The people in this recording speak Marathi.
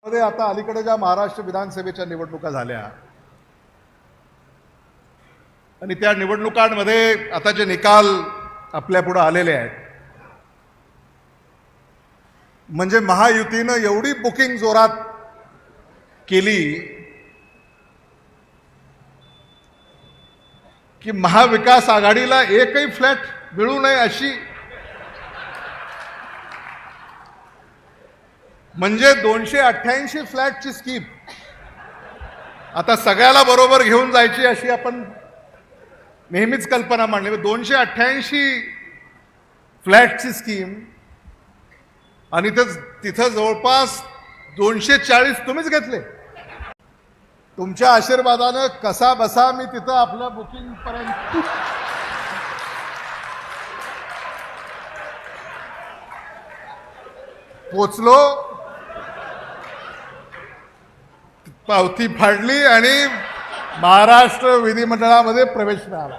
मध्ये आता अलीकडे ज्या महाराष्ट्र विधानसभेच्या निवडणुका झाल्या आणि त्या निवडणुकांमध्ये आता जे निकाल आपल्या पुढे आलेले आहेत, म्हणजे महायुतीनं एवढी बुकिंग जोरात केली की महाविकास आघाडीला एकही फ्लॅट मिळू नये अशी, म्हणजे 288 फ्लॅटची स्कीम आता सगळ्याला बरोबर घेऊन जायची अशी आपण नेहमीच कल्पना मांडली. 288 फ्लॅटची स्कीम आणि तिथं जवळपास 240 तुम्हीच घेतले. तुमच्या आशीर्वादानं कसा बसा मी तिथं आपलं बुकिंग पर्यंत पोचलो, पावती फाडली आणि महाराष्ट्र विधिमंडळामध्ये प्रवेश मिळाला.